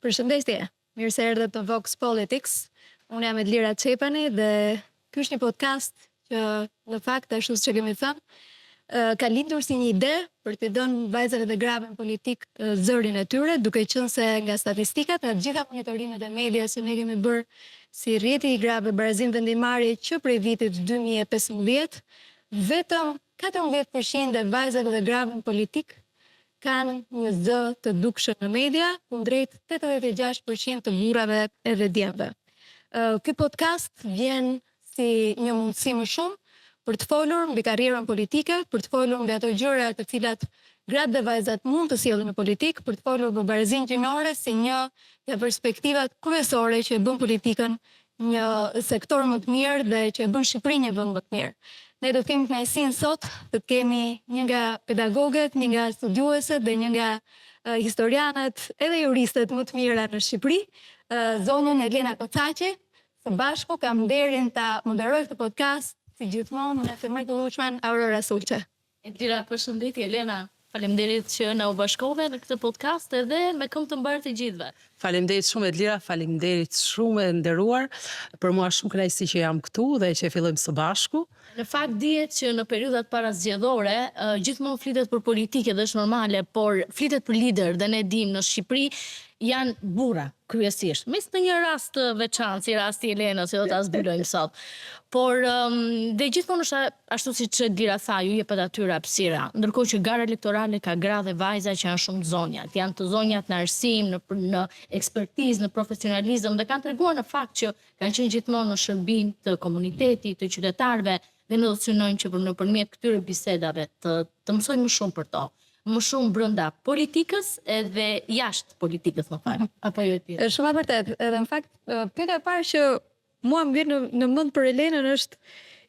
Përshëndetje, mirë se erdhët në Vox Politics. Unë jam Edlira Çepani dhe ky është një podcast që në fakt ashtu siç kemi thënë, ka lindur si një ide për të dhënë vajzave dhe grave në politik zërin e tyre, duke qenë se nga statistikat në të gjitha monitorimet e medias që ne kemi bërë si rrjeti i grave barazim vendimarrje që prej vitit 2015, vetëm 14% e vajzave dhe grave në politik kanë një zë të dukshëm në media, kundrejt 86% të burrave edhe djemve. Ky podcast vjen si një mundësi më shumë për të folur mbi karrierën politike, për të folur mbi ato gjëra të cilat gratë dhe vajzat mund të sjellin në politikë, për të folur për barazinë gjinore si një nga perspektivat kryesore që e bën politikën një sektor më të mirë dhe që e bën Shqipërinë një vend më të mirë. Ne do të kemi kënaqësinë sot të kemi një nga pedagogët, një nga studiueset dhe një nga historianët edhe juristët më të mira në Shqipëri, zonën Elena Kocaqi. Së bashku kam nderin ta moderoj këtë podcast si gjithmonë me femër të lushme Aurora Sulçe. Edlira, përshëndetje Elena. Faleminderit që na u bashkove në këtë podcast edhe me këmbë të mbarë të gjithëve. Faleminderit shumë Edlira, faleminderit shumë e nderuar. Për mua shumë kënaqësi që jam këtu dhe që fillojmë së bashku. Në fakt dihet që në periudhat parazgjedhore gjithmonë flitet për politike dhe është normale, por flitet për lider dhe ne dim në Shqipëri janë burra kryesisht. Mes në një rast të veçantë, si rasti i Elenës, që do ta zbulojmë sot. Por dhe gjithmonë është ashtu siç Edlira tha, ju jepet atyre hapësira. Ndërkohë që gara elektorale ka gra dhe vajza që janë shumë të zonjat. Janë të zonjat në arsim, në ekspertizë, në profesionalizëm dhe kanë treguar në fakt që kanë qenë gjithmonë në shërbim të komunitetit, të qytetarëve dhe ne do të synojmë që nëpërmjet këtyre bisedave të mësojmë më shumë për to. Më shumë brenda politikës edhe jashtë politikës, më fal. Apo jo ti? Është shumë e vërtetë. Edhe në fakt, pyetja e parë që mua më vjen në mend për Elenën është,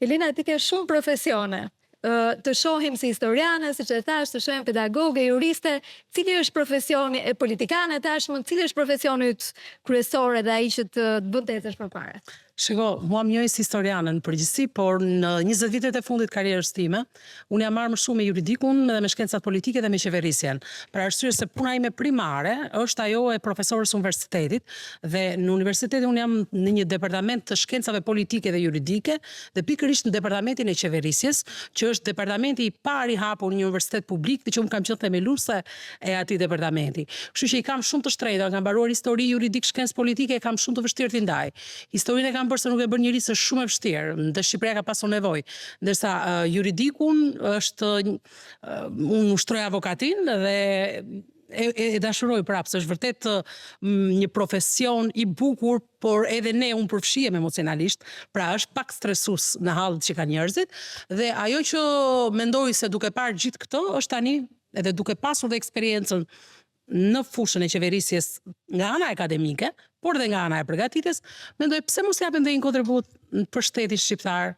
Elena, ti ke shumë profesione. Të shohim si historiane, siç e thash, të shohim pedagoge, juriste, cili është profesioni e politikane tashmë, cili është profesioni yt kryesor dhe ai që të bën të ecësh përpara? Shiko, mua më njohin si historiane në përgjithësi, por në 20 vitet e fundit karrierës time, unë jam marrë më shumë me juridikun dhe me shkencat politike dhe me qeverisjen. Për arsye se puna ime primare është ajo e profesorës universitetit dhe në universitet unë jam në një departament të shkencave politike dhe juridike dhe pikërisht në departamentin e qeverisjes, që është departamenti i parë i hapur në një universitet publik dhe që unë kam qenë themeluese e atij departamenti. Kështu që i kam shumë të shtrenjtë, kam mbaruar histori juridik, shkencë politike, kam shumë të vështirë t'i ndaj. Historinë e kam bërë se nuk e bën njëri se shumë e vështirë, dhe Shqipëria ka pasur nevojë. Ndërsa juridikun është unë ushtroj avokatin dhe e dashuroj prapë, se është vërtet një profesion i bukur, por edhe ne unë përfshihem emocionalisht, pra është pak stresues në hallet që kanë njerëzit, dhe ajo që mendoj se duke parë gjithë këtë është tani, edhe duke pasur dhe eksperiencën në fushën e qeverisjes nga ana akademike, por dhe nga ana e përgatitjes, mendoj pse mos japim dhe një kontribut për shtetin shqiptar.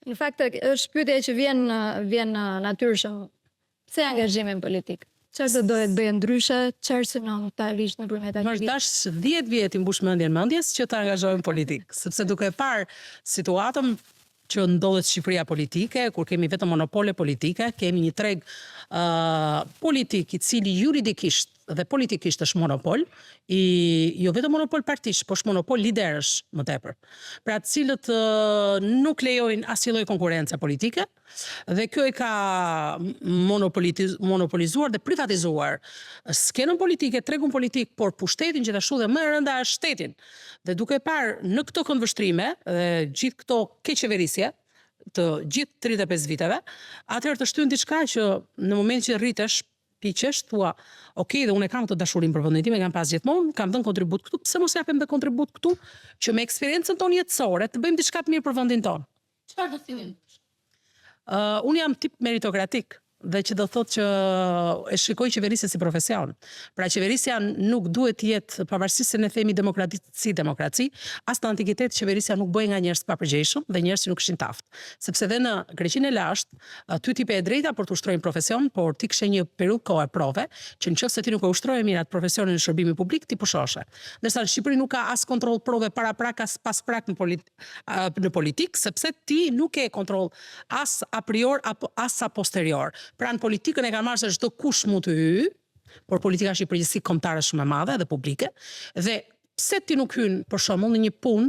Në fakt është pyetja që vjen natyrshëm. Pse angazhimi në politik? Çfarë do dohet bëjë ndryshe? Çfarë synon ta rish nëpërmjet Më aktivitetit? dash 10 vjet i mbush mendjes që të angazhohem politik, sepse duke parë situatën që ndodhet Shqipëria politike, kur kemi vetëm monopole politike, kemi një treg politik i cili juridikisht dhe politikisht është monopol, jo vetëm monopol partish, por është monopol liderësh më tepër. Pra të cilët nuk lejojnë asnjë lloj konkurrence politike, dhe kjo e ka monopolizuar dhe privatizuar skenën politike, tregun politik, por pushtetin gjithashtu dhe më e rënda është shtetin. Dhe duke parë në këto këndvështrime dhe gjithë këto keqeverisje të gjithë 35 viteve, atëherë të shtyn diçka që në moment që rritesh, piqesh, thua, okay, dhe unë kam këtë dashurim për vendin tim, e kam pas gjithmonë, kam dhënë kontribut këtu, pse mos japim dhe kontribut këtu, që me eksperiencën tonë jetësore të bëjmë diçka të mirë për vendin tonë. Çfarë do thinin? Unë jam tip meritokratik, dhe që do thotë që e shikoj qeverisjen si profesion. Pra qeverisja nuk duhet të jetë, pavarësisht se ne themi demokraci, as në antikitet qeverisja nuk bëhej nga njerëz të papërgjegjshëm dhe njerëz që nuk kishin taft. Sepse dhe në Greqinë e lashtë, ty ti pe e drejta për të ushtrojnë profesion, por ti kishe një periudhë kohë prove, që nëse ti nuk e ushtroje mirë atë profesionin në shërbimin publik, ti pushoshe. Ndërsa në Shqipëri nuk ka as kontroll prove para prak as pas prak në politik, sepse ti nuk ke kontroll as a prior apo as a posterior. Pra në politikën e kanë marrë se çdo kush mund të hyjë, por politika është një përgjegjësi kombëtare shumë e madhe dhe publike, dhe pse ti nuk hyn për shembull në një punë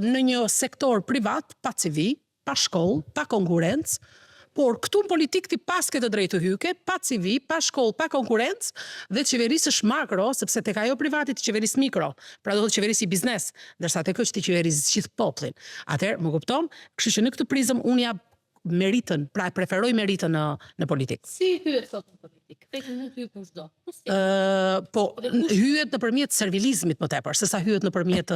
në një sektor privat, pa CV, pa shkollë, pa konkurrencë, por këtu në politik ti pas ke të drejtë të hyke, pa CV, pa shkollë, pa konkurrencë, dhe qeverisësh makro, sepse tek ajo privati ti qeveris mikro, pra do të qeverisi biznes, ndërsa tek është ti qeveris gjithë popullin. Atëherë, më kupton? Kështu që në këtë prizëm unë jap meritën, pra preferoj meritën në politikë. Si hyet sot në politikë? Tek nuk hyj për çdo. Po hyet nëpërmjet servilizmit më tepër, sesa hyet nëpërmjet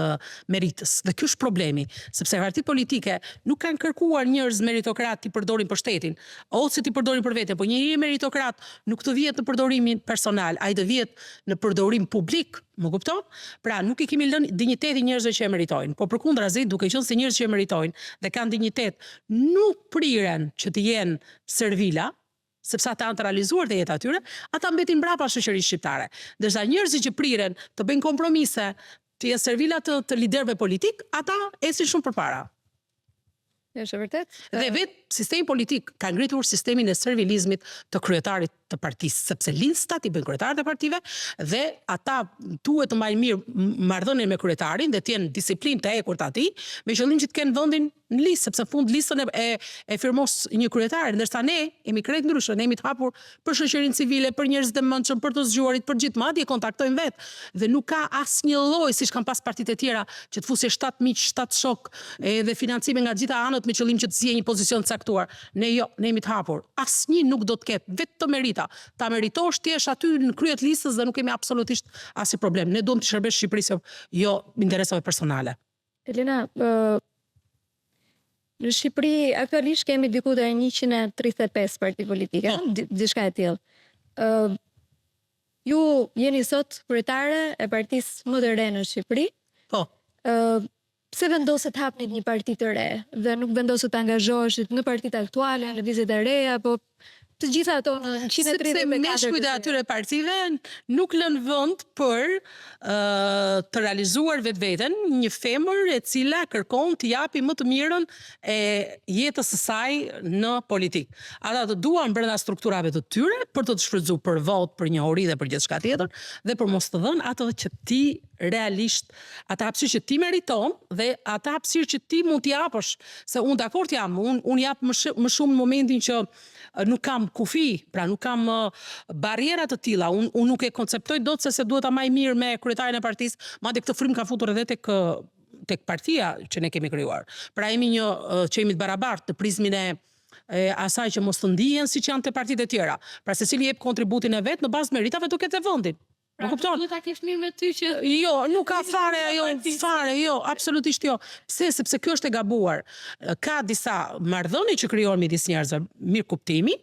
meritës. Dhe ky është problemi, sepse partitë politike nuk kanë kërkuar njerëz meritokrat ti përdorin për shtetin, ose ti përdorin për vete, po njëri meritokrat nuk të vihet në përdorimin personal, ai të vihet në përdorim publik. Më kupton? Pra nuk i kemi lënë dinjitetin njerëzve që e meritojnë, po përkundrazi, duke qenë se njerëz që e meritojnë dhe kanë dinjitet, nuk priren që të jenë servila, sepse ata janë të realizuar të jeta atyre, ata mbetin brapa shoqërisë shqiptare. Ndërsa njerëzit që priren të bëjnë kompromise, të jenë servila të liderëve politik, ata esin shumë përpara. Është vërtet? Dhe vetë sistemi politik ka ngritur sistemin e servilizmit të kryetarit të partisë, sepse listat i bëjnë kryetarët e partive dhe ata duhet të mbajnë mirë marrëdhënien me kryetarin dhe të jenë disiplinë të ekur të atij, me qëllim që të kenë vendin në listë, sepse në fund listën e firmos një kryetar, ndërsa ne jemi krejt ndryshe, ne jemi të hapur për shoqërinë civile, për njerëz të mendshëm, për të zgjuarit, për gjithë, madje kontaktojmë vetë dhe nuk ka asnjë lloj siç kanë pas partitë e tjera që të fusë 7 miq, 7 shok dhe financime nga gjitha anët me qëllim që të zgjidhë një pozicion të caktuar. Ne jo, ne jemi të hapur. Asnjë nuk do të ketë vetë të merita. Ta meritosh ti jesh aty në krye të listës dhe nuk kemi absolutisht asnjë problem. Ne duam të shërbesh Shqipërisë, jo interesave personale. Elena, në Shqipëri aktualisht kemi diku te 135 parti politike, diçka e tillë. Ju jeni sot kryetare e partisë më të re në Shqipëri. Po. Pse vendoset hapnit një parti të re dhe nuk vendoset të angazhoheshit në partitë aktuale, në lëvizjet e reja, po të gjitha ato në 134. Sepse meshkujt e atyre partive nuk lënë vend për të realizuar vetveten një femër e cila kërkon të japi më të mirën e jetës së saj në politik. Ata të duan brenda strukturave të tyre për të shfrytzuar për votë, për njohuri dhe për gjithçka tjetër, dhe për mos të dhënë ato që ti realisht, ata hapësirë që ti meriton dhe ata hapësirë që ti mund t'i japësh, se unë dakord jam, unë jap më shumë në momentin që nuk kam kufi, pra nuk kam barriera të tilla, unë nuk e konceptoj dot se duhet ta maj mirë me kryetarin e partisë, madje këtë frymë ka futur edhe tek partia që ne kemi krijuar. Pra jemi që jemi të barabartë në prizmin e asaj që mos të ndihen siç janë te partitë e tjera. Pra secili jep kontributin e vet në bazë meritave të ketë vendin. Pra, duhet ta kesh mirë me ty që... Jo, nuk ka fare, jo, absolutisht jo. Pse? Sepse kjo është e gabuar. Ka disa marrëdhënie që krijohen midis njerëzve, mirë kuptimi,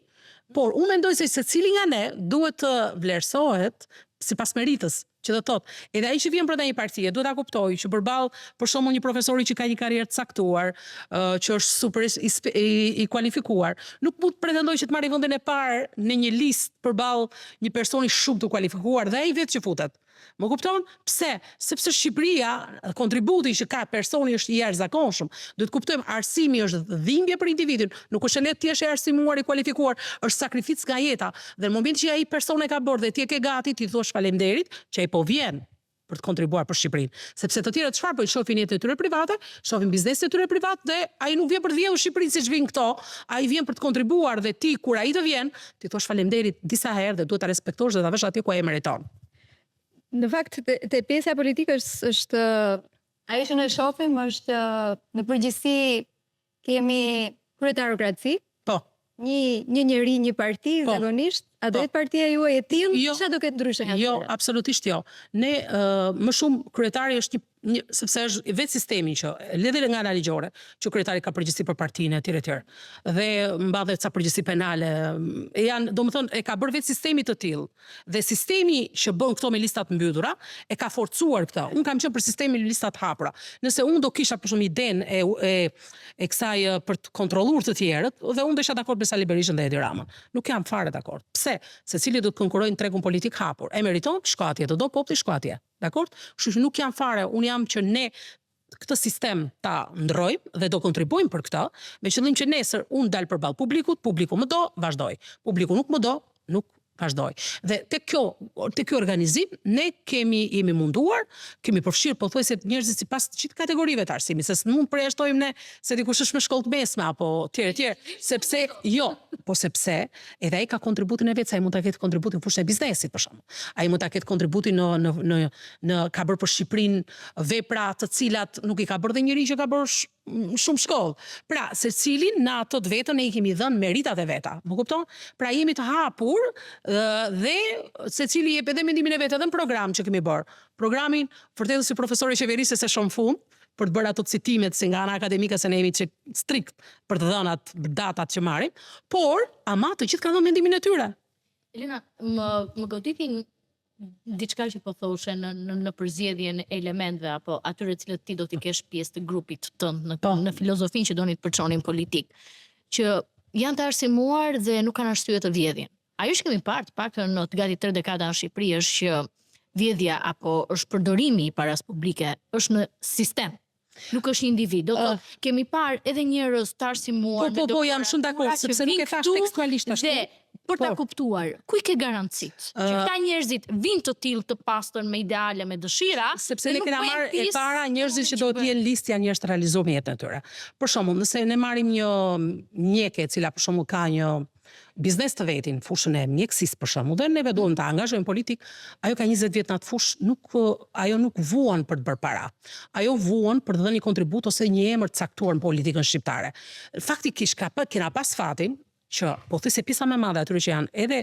por unë mendoj se secili nga ne duhet të vlerësohet sipas meritës. Që do thotë, edhe ai që vjen brenda një partie duhet ta kuptojë që përballë për shembull një profesori që ka një karrierë të caktuar, që është super i kualifikuar, nuk mund të pretendojë që të marrë vendin e parë në një listë përballë një personi shumë të kualifikuar dhe ai vetë që futet. Më kupton? Pse? Sepse Shqipëria, kontributi që ka personi është i jashtëzakonshëm. Duhet kuptojmë arsimi është dhimbje për individin, nuk është lehtë të jesh i arsimuar, i kualifikuar, është sakrificë nga jeta. Dhe në momentin që ai person e ka bërë dhe ti e ke gati, ti thua faleminderit që ai po vjen për të kontribuar për Shqipërinë. Sepse të tjerët çfarë bëjnë? Shohin jetën e tyre private, shohin biznesin e tyre privat dhe ai nuk vjen për të vjedhur Shqipërinë siç vijnë këto, ai vjen për të kontribuar dhe ti kur ai të vjen, ti thua faleminderit disa herë dhe duhet ta respektosh dhe ta vesh atje ku ai meriton. Në fakt, te pjesa politike është ajo që ne shohim është në përgjithësi kemi kryetarokraci. Po. Një njeri, një parti, zakonisht, a do jetë partia juaj e tillë? Çfarë do ketë ndryshe nga Jo, absolutisht jo. Ne më shumë kryetari është sepse është vetë sistemi që lidhet nga ana ligjore, që kryetari ka përgjegjësi për partinë etj etj. Dhe mbadhet ca përgjegjësi penale, janë, domethënë, e ka bërë vetë sistemi të tillë. Dhe sistemi që bën këto me listat mbytura e ka forcuar këtë. Unë kam qenë për sistemin me listat hapura. Nëse unë do kisha për shumë idenë e kësaj për të kontrolluar të tjerët, dhe unë do isha dakord me Sali Berishën dhe Edi Ramën. Nuk jam fare dakord. Pse? Secili do të konkurrojë në tregun politik hapur. E meriton, shko atje, të do populli, shko atje. Dakord? Kështu që nuk jam fare, unë jam që ne këtë sistem ta ndrojmë dhe do kontribuojmë për këtë, me qëllim që nesër unë dal përballë publikut, publiku më do, vazhdoj. Publiku nuk më do, nuk vazhdoj. Dhe te ky organizim ne jemi munduar, kemi përfshirë pothuajse njerëzit sipas të gjithë kategorive të arsimit, se nuk përjashtojmë ne se dikush është me shkollë të mesme apo tjerë, sepse sepse edhe ai ka kontributin e vet, sa ai mund ta ketë kontributin në fushën e biznesit për shembull. Ai mund ta ketë kontributin në ka bërë për Shqipërinë vepra të cilat nuk i ka bërë dhe njëri që ka bërë shumë shkollë. Pra, secilin në ato të vetën e i kemi dhënë meritat e veta. Më kupton? Pra jemi të hapur dhe secili jep edhe mendimin e vet edhe në program që kemi bërë. Programin, vërtet si profesor i qeverisë se shumë fund, për të bërë ato citimet si nga ana akademike se ne jemi strikt për të dhënë atë datat që marrim, por ama të gjithë kanë dhënë mendimin e tyre. Elena, më goditi diçka që po thoshe në përzgjedhjen e elementëve apo atyre cilët ti do t'i kesh pjesë të grupit tënd në filozofinë që doni të përçonin politik, që janë të arsimuar dhe nuk kanë arsye të vjedhjen. Ajo që kemi parë të paktën në gati 3 dekada në Shqipëri është që vjedhja apo është përdorimi i paras publike është në sistem. Nuk është një individ. Do të kemi parë edhe njerëz të arsimuar. Po, jam shumë dakord, sepse nuk e thash tekstualisht ashtu. Dhe për ta kuptuar, ku i ke garancit që këta njerëzit vinë të tillë të pastër me ideale, me dëshira, sepse ne kena marrë e para njerëzit që do të jenë listë janë njerëz të realizuar me jetën e tyre. Për shembull, nëse ne marrim një mjeke e cila për shembull ka një biznes të vetin, fushën e mjekësisë për shembull, dhe neve duam ta angazhojmë politik, ajo ka 20 vjet në atë fushë, ajo nuk vuan për të bërë para. Ajo vuan për të dhënë një kontribut ose një emër të caktuar në politikën shqiptare. Faktikisht kena pas fatin që po thjesht pjesa më e madhe atyre që janë edhe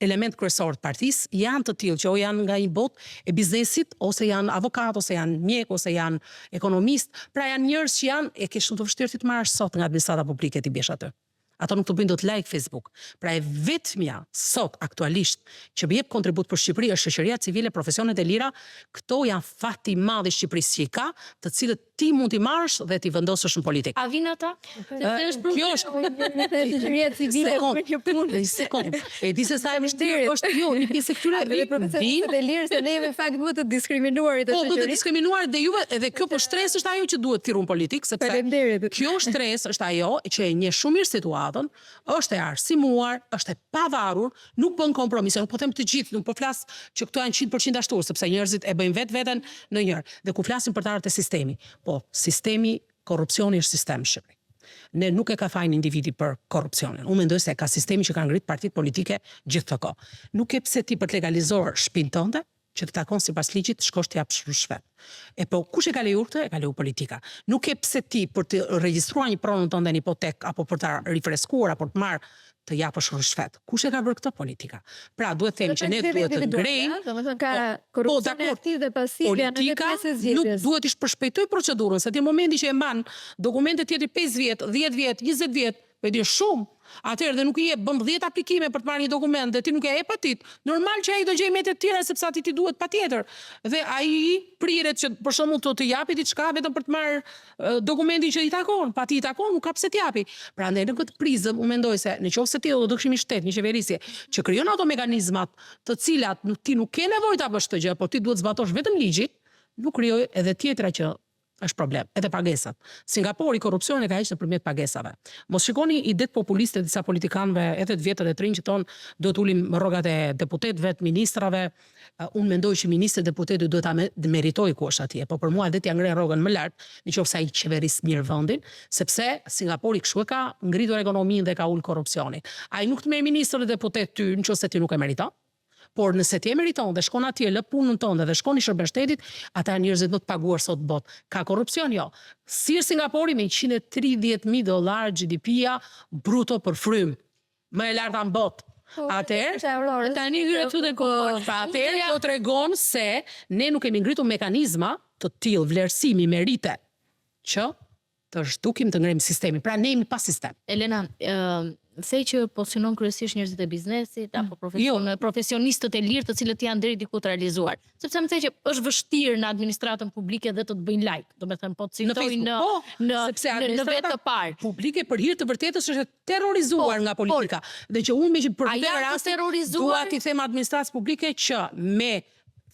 element kryesor të partisë janë të tillë që o janë nga një botë e biznesit, ose janë avokat, ose janë mjek, ose janë ekonomist, pra janë njerëz që janë e ke shumë të vështirë ti të marrësh sot nga administrata publike ti bjesh aty. Ato nuk të bëjnë dot like Facebook. Pra e vetmja sot aktualisht që jep kontribut për Shqipëri është shoqëria civile, profesionet e lira, këto janë fati i madh i Shqipërisë që i ka, të cilët ti mund t'i marrësh dhe t'i vendosësh në politikë. A vin ata? Kjo është shoqëria civile për një punë. Sekond. E di se sa e vështirë është një pjesë e këtyre profesionet e lirë se ne jemi fakt më të diskriminuarit të shoqërisë. Po, të diskriminuar dhe juve edhe kjo po stres është ajo që duhet t'irun politikë, sepse kjo stres është ajo që e njeh shumë mirë situatën, është e arsimuar, është e pavarur, nuk bën kompromise, nuk po them të gjithë, nuk po flas që këto janë 100% ashtu, sepse njerëzit e bëjnë veten në njëri. Dhe ku flasim për të ardhur te sistemi, po sistemi korrupsioni është sistem në Shqipëri. Ne nuk e ka fajin individi për korrupsionin. Unë mendoj se ka sistemi që ka ngrit partitë politike gjithë të kohë. Nuk e pse ti për të legalizuar shtëpinë tënde, që të takon sipas ligjit, shkosh të japësh shvet. E po kush e ka lejuar këtë? E ka lejuar politika. Nuk e pse ti për të regjistruar një pronën tënde në hipotekë apo për ta rifreskuar apo të marr të japësh shvet. Kush e ka bërë këtë? Politika. Pra duhet të them që ne duhet të ngrejmë, domethënë ka korrupsion aktiv dhe pasiv në këtë pjesë e zgjedhjes. Nuk duhet të përshpejtoj procedurën, se ti momenti që e mban dokumentet tjetër 5 vjet, 10 vjet, 20 vjet, po di shumë. Atëherë dhe nuk i jep bën 10 aplikime për të marrë një dokument dhe ti nuk e jep atit. Normal që ai do gjej mete të tjera sepse aty ti duhet patjetër. Dhe ai priret që për shembull të japi diçka vetëm për të marrë dokumentin që i takon, pa ti i takon, nuk ka pse t'i japi. Prandaj në këtë prizëm unë mendoj se nëse ti do kishim shtet një qeverisje që krijon ato mekanizmat të cilat ti nuk ke nevojë ta bësh këtë gjë, por ti duhet zbatosh vetëm ligjin, nuk krijoj edhe tjetra që është problem, edhe pagesat. Singapori korrupsionin e ka hequr nëpërmjet pagesave. Mos shikoni idet populiste disa politikanëve edhe të vjetër e të rinj që thon do të ulim rrogat e deputetëve, të ministrave. Unë mendoj që ministri deputeti duhet ta meritoj ku është atje, po për mua edhe t'ia ngren rrogën më lart, nëse ai qeveris mirë vendin, sepse Singapori kështu e ka ngritur ekonominë dhe ka ul korrupsionin. Ai nuk të merr ministër dhe deputet ty nëse ti nuk e meriton. Por nëse ti e meriton dhe shkon atje lë punën tënde dhe shkon i shërben shtetit, ata njerëzit më të paguar sot botë. Ka korrupsion jo. Si Singapori me $130,000 GDP-ja bruto për frym. Më e larta në botë. Atëherë, tani këtu dhe atëherë do tregon se ne nuk kemi ngritur mekanizma të tillë vlerësimi merite që të zhdukim të ngrejmë sistemin. Pra ne jemi pa sistem. Elena, thej që pozicionon kryesisht njerëzit e biznesit apo profesionistët e lirë të cilët janë deri diku të realizuar. Sepse më thej që është vështirë në administratën publike dhe të bëjnë like, domethënë po të citojnë në vetë të parë. Publike për hir të vërtetës është terrorizuar nga politika. Dhe që unë me që për këtë rast dua t'i them administratës publike që me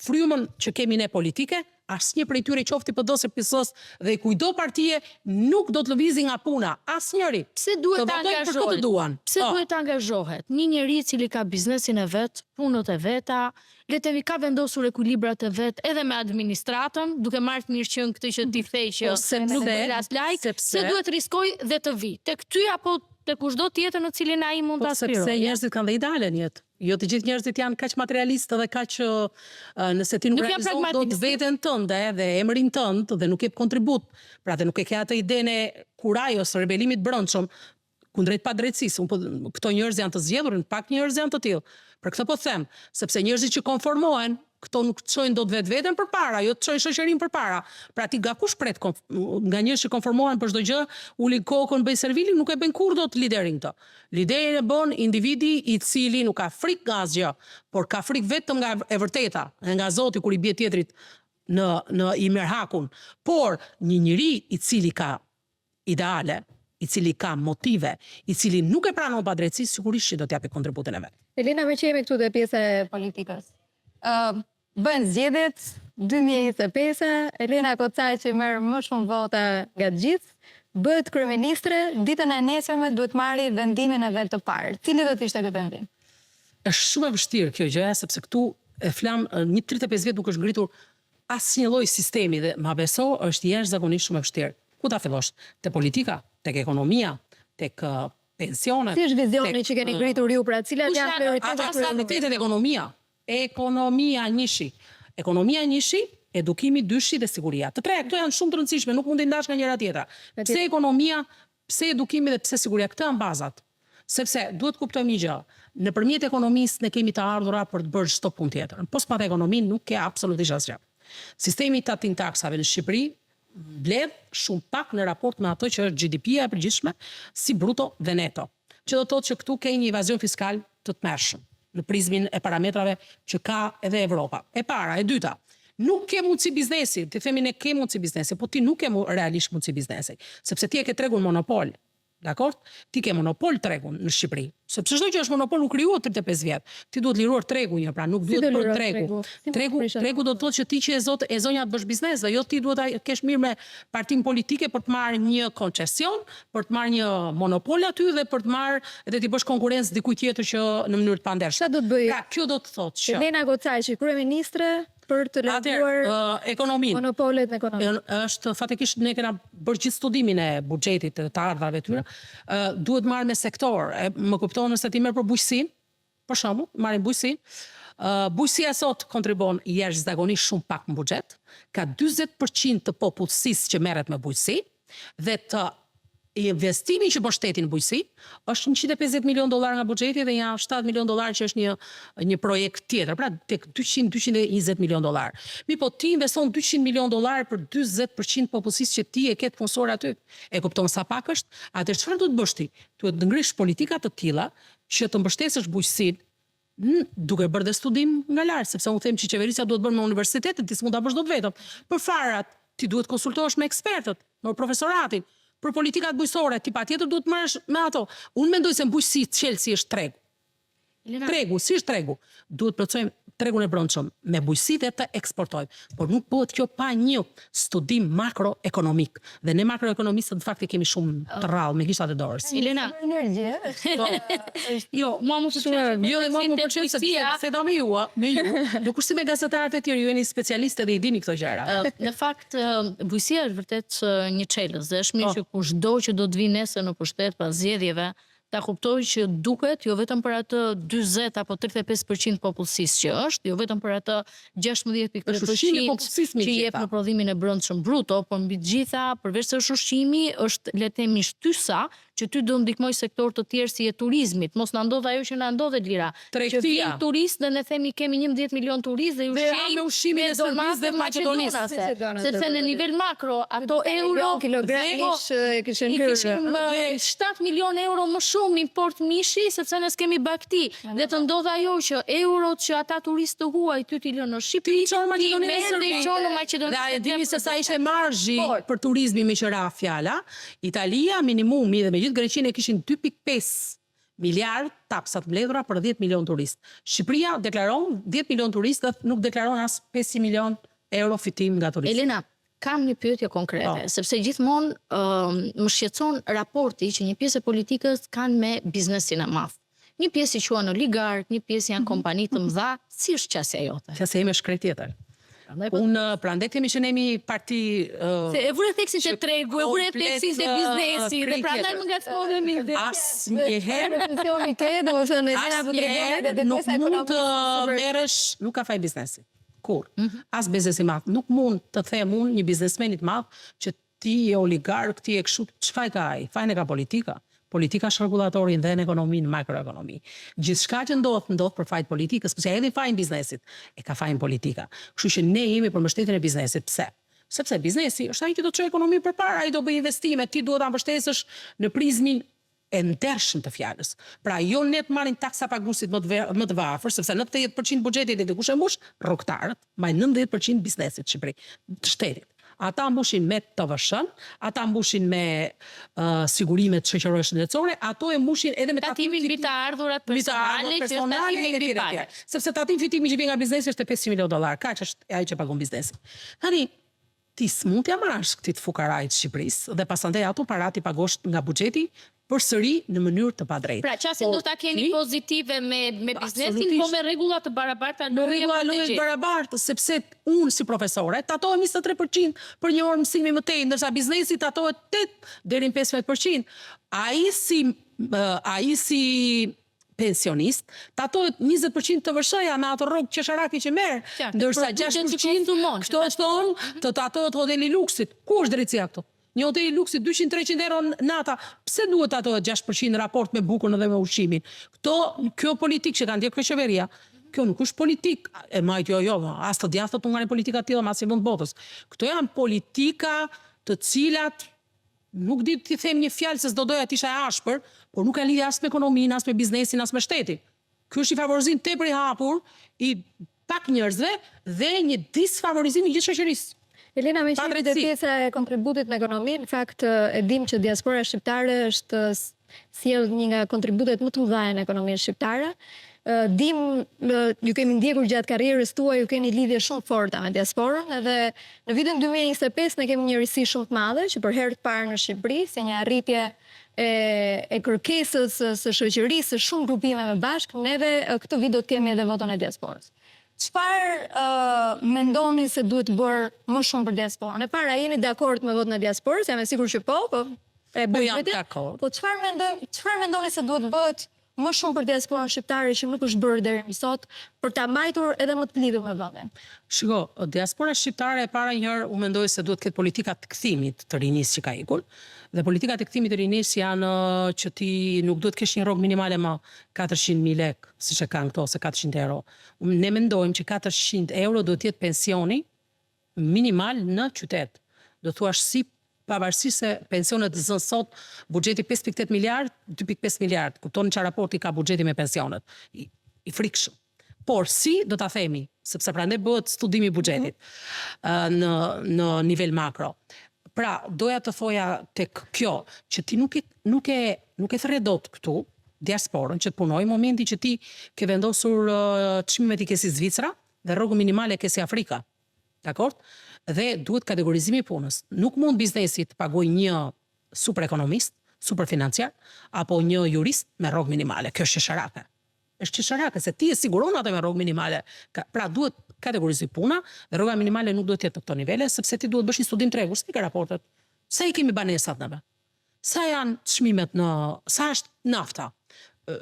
frymën që kemi ne politike, asnjë prej tyre qofti PD-s e PS-s dhe kujdo partie nuk do të lëvizi nga puna, asnjëri. Pse duhet Të të votojnë për këtë angazhohet? duan. Pse duhet të angazhohet? Një njeri i cili ka biznesin e vet, punët e veta, le të themi ka vendosur ekuilibrat e vet edhe me administratën, duke marrë mirë qenë këtë që ti thej që nuk bëhet as like, se duhet riskoj dhe të vi. Tek ty apo tek kushdo tjetër në cilin ai mund ta aspirojë. Sepse njerëzit kanë dhe ideale në jetë. Jo të gjithë njerëzit janë kaq materialistë dhe kaq nëse ti nuk realizon dot veten tënde dhe emrin tënd dhe nuk jep kontribut, pra dhe nuk e ke atë idenë e kurajos së rebelimit brendshëm kundrejt padrejtësisë. Këto njerëz janë të zgjedhur, pak njerëz janë të tillë. Për këtë po them, sepse njerëzit që konformohen, këto nuk të çojnë dot vetveten përpara, jo të çojnë shoqërinë përpara. Pra ti nga kush pret nga njerëz që konformohen për çdo gjë, uli kokën, bëj servilin, nuk e bën kur dot liderin këtë. Liderin e bën individi i cili nuk ka frikë nga asgjë, por ka frikë vetëm nga e vërteta, nga Zoti kur i bie tjetrit në i merr hakun. Por një njeri i cili ka ideale, i cili ka motive, i cili nuk e pranon padrejtësi, sigurisht që do t'japi kontributin e vet. Elena, me që jemi këtu dhe pjesë e politikës. Bën zgjedhjet 2025, Elena Kocaj që merr më shumë vota nga të gjithë, bëhet kryeministre, ditën e nesërme duhet marrë vendimin e vet të parë. Cili do të ishte ky vendim? Është shumë e vështirë kjo gjë, sepse këtu e flam një 35 vjet nuk është ngritur asnjë lloj sistemi dhe ma beso është jashtëzakonisht shumë e vështirë. Ku ta fillosh? Te politika, tek ekonomia, tek pensionet. Si është vizioni që keni ngritur ju, pra cilat janë prioritetet e ekonomia? Ekonomia njëshi. Ekonomia njëshi, edukimi dyshi dhe siguria. Të tre, këto janë shumë të rëndësishme, nuk mund të ndash nga njëra tjetra. Pse ekonomia, pse edukimi dhe pse siguria? Këto janë bazat. Sepse duhet kuptojmë një gjë. Nëpërmjet ekonomisë ne kemi të ardhura për të bërë çdo punë tjetër. Po s'pa ekonominë nuk ke absolutisht asgjë. Sistemi i tatin taksave në Shqipëri bledh shumë pak në raport me ato që është GDP-ja e përgjithshme si bruto dhe neto. Që do të thotë që këtu ke një evazion fiskal të tmerrshëm në prizmin e parametrave që ka edhe Evropa. E para, e dyta, nuk ke mundësi biznesi, ti themi ne ke mundësi biznesi, po ti nuk ke realisht mundësi biznesi, sepse ti e ke tregun monopol. Dakor? Ti ke monopol tregun në Shqipëri. Sepse çdo gjë është monopol nuk krijuat 35 vjet. Ti duhet liruar tregun, pra nuk duhet bërë tregu. Tregu do të thotë që ti që e zonja të bësh biznes, dhe jo ti duhet ta kesh mirë me partinë politike për të marrë një koncesion, për të marrë një monopol aty dhe për të marrë edhe ti bësh konkurrencë dikujt tjetër që në mënyrë të pandershme. Çfarë do të bëjë? Pra, kjo do të thotë që Elena Kocaj, kryeministre për të larguar ekonominë. Monopolet në ekonomi. Është fatikisht ne kena bërë gjithë studimin e buxhetit të ardhurave tyre. Duhet marrë me sektor. Më kupton nëse ti merr për bujqësinë, për shembull, marrim bujqësinë. Bujqësia sot kontribon jashtëzakonisht shumë pak në buxhet. Ka 40% të popullsisë që merret me bujqësi dhe të investimi që bën shteti në bujqësi është $150 milion nga buxheti dhe janë $7 milion që është një projekt tjetër, pra tek 200-220 milion dollar. Mi po ti investon $200 milion për 40% popullsisë që ti e ke të punësor aty. E kupton sa pak është? Atëherë çfarë duhet bësh ti? Duhet të ngrish politika të tilla që të mbështesësh bujqësinë duke bërë dhe studim nga lart, sepse unë them që qeverisja duhet bërë me universitetet, ti s'mund ta bësh dot vetëm. Për farat, ti duhet konsultohesh me ekspertët, me profesoratin. Për politikat bujqësore, ti patjetër duhet marrësh me ato. Unë mendoj se bujqësi çelësi është tregu. Tregu, si është tregu? Duhet plotësojmë tregun e brendshëm me bujqësi dhe të eksportojmë. Por nuk bëhet kjo pa një studim makroekonomik. Dhe ne makroekonomistët në fakt e kemi shumë të rrallë me gishtat e dorës. Elena, jo, mua më pëlqen. Jo, dhe mua më pëlqen se do me ju, nuk është si me gazetarët e tjerë, ju jeni specialistë dhe i dini këto gjëra. Në fakt, bujqësia është vërtet një çelës dhe është mirë që kushdo që do të vi nesër në pushtet pas zgjedhjeve ta kuptoj që duket jo vetëm për atë 40 apo 35% popullsisë që është, jo vetëm për atë 16% që jep në prodhimin e brendshëm bruto, por mbi të gjitha, përveç se është ushqimi, është le të themi shtysa që ty do ndihmoj sektor të tjerë si e turizmit. Mos na ndodh ajo që na ndodhet lira. Që vjen turist dhe ne themi kemi 11 milion turist dhe ushqimin e Serbisë dhe Maqedonisë. Sepse në nivel makro ato euro kilogramish kishin hyrë 7 milion euro më shumë import mishi, sepse ne kemi bakti. Dhe të ndodh ajo që eurot që ata turistë huaj ty t'i lënë në Shqipëri, Dhe e dini se sa ishte marzhi për turizmin me qëra fjala, Italia minimumi dhe me gjithë Greqinë kishin 2.5 miliard taksat mbledhura për 10 milion turistë. Shqipëria deklaron 10 milion turistë dhe nuk deklaron as 5 milion euro fitim nga turizmi. Elena, kam një pyetje konkrete, sepse gjithmonë më shqetëson raporti që një pjesë e politikës kanë me biznesin e madh. Një pjesë i quhen oligark, një pjesë janë kompani të mëdha, si është qasja jote? Qasja ime është krejt tjetër. Unë prandaj kemi që nemi parti... Se e vure teksin të tregu, e vure teksin të biznesi, dhe prandaj më ngacmoni. Asnjëherë nuk mund të merresh, nuk ka faj biznesi. Kur? As biznesi i madh. Nuk mund të them unë një biznesmenit madh që ti je oligark, ti je kështu, çfarë ka ai? Fajin e ka politika. Politika është rregullatorin dhe në ekonominë, makroekonomi. Gjithçka që ndodh për fajin politikës, sepse edhe fajin biznesit e ka fajin politika. Kështu që ne jemi për mbështetjen e biznesit. Pse? Sepse biznesi është ai që do të çojë ekonominë përpara, ai do bëj investime, ti duhet ta mbështesësh në prizmin e ndershëm të fjalës. Pra jo ne të marrin taksa paguesit më të varfër, sepse 90% buxhetit e dikush e mbush, rrugtarët, mbaj 90% biznesit në Shqipëri, të shtetit. Ata mbushin me TVSH-n, ata mbushin me sigurimet shoqërore shëndetësore, ato e mbushin edhe me tatimin mbi të ardhurat personale që tatimi mbi parë. Sepse tatim fitimi që vjen nga biznesi është $500 milionë, kaq është ai që pagon biznesi. Tani ti s'mund t'ja marrësh këtij fukarajit të Shqipërisë dhe pasandej ato para ti pagosh nga buxheti përsëri në mënyrë të padrejtë. Pra qasje do ta keni pozitive me biznesin, po me rregulla të barabarta. Me rregulla të barabarta, sepse unë si profesore tatohem 23% për një orë mësimi më tej, ndërsa biznesi tatohet 8 deri në 15%. Ai si pensionist, tatohet 20% të vëshëja me atë rrogë qesharaki që merr, ndërsa 6% këto thonë të tatohet hoteli luksit. Ku është drejtësia këtu? Një hotel i luksit 200-300 euro nata, pse duhet ato 6% në raport me bukurën dhe me ushqimin? Kjo politikë që kanë ndjek qeveria, kjo nuk është politik, e majt jo, as të djathtë të ngarin politika të tilla, as i vend botës. Këto janë politika të cilat nuk di të them një fjalë se s'do doja të isha e ashpër, por nuk ka lidhje as me ekonominë, as me biznesin, as me shtetin. Ky është i favorizim tepër i hapur i pak njerëzve dhe një disfavorizim i gjithë shoqërisë. Elena, me qenë dhe pjesa e kontributit në ekonomi, në fakt e dim që diaspora shqiptare është sjell një nga kontributet më të mëdha në ekonominë shqiptare. Dim, ju kemi ndjekur gjatë karrierës tuaj, ju keni lidhje shumë forta me diasporën, edhe në vitin 2025 ne kemi një risi shumë të madhe që për herë të parë në Shqipëri, si një arritje e kërkesës së shoqërisë, së shumë grupimeve bashkë, neve këtë vit do të kemi edhe voton e diasporës. Çfarë mendoni se duhet bërë më shumë për diasporën? E para, jeni dakord me votën e diasporës? Jam e sigurt që po jam dakord. Po çfarë mendoni se duhet bëhet më shumë për diasporën shqiptare që nuk është bërë deri më sot për ta mbajtur edhe më të lidhur me vendin? Shiko, diaspora shqiptare e para njëherë u mendoj se duhet ketë politika të kthimit të rinisë që ka ikur. Dhe politikat e kthimit të rinisë janë që ti nuk duhet kesh një rrogë minimale më 400.000 lek, siç e kanë këto, ose 400 euro. Ne mendojmë që 400 euro duhet jetë pensioni minimal në qytet. Do thuash si pavarësisht se pensionet zën sot buxheti 5.8 miliard, 2.5 miliard. Kuptoni çfarë raporti ka buxheti me pensionet. I frikshëm. Por si do ta themi, sepse prandaj bëhet studimi i buxhetit në nivel makro. Pra, doja të thoja tek kjo, që ti nuk e thre dot këtu, diasporën, që të punoj, momenti që ti ke vendosur çmimet i ke si Zvicra dhe rrogën minimale ke si Afrika. Dakord? Dhe duhet kategorizimi i punës. Nuk mund biznesi të pagoj një super ekonomist, super financiar, apo një jurist me rrogë minimale. Kjo është qesharake. Është qesharake, se ti e siguron atë me rrogë minimale. Pra duhet kategorizuar puna dhe rroga minimale nuk duhet të jetë në këto nivele, sepse ti duhet bësh një studim tregur, si ka raportet. Sa i kemi banesat neve? Sa janë çmimet sa është nafta?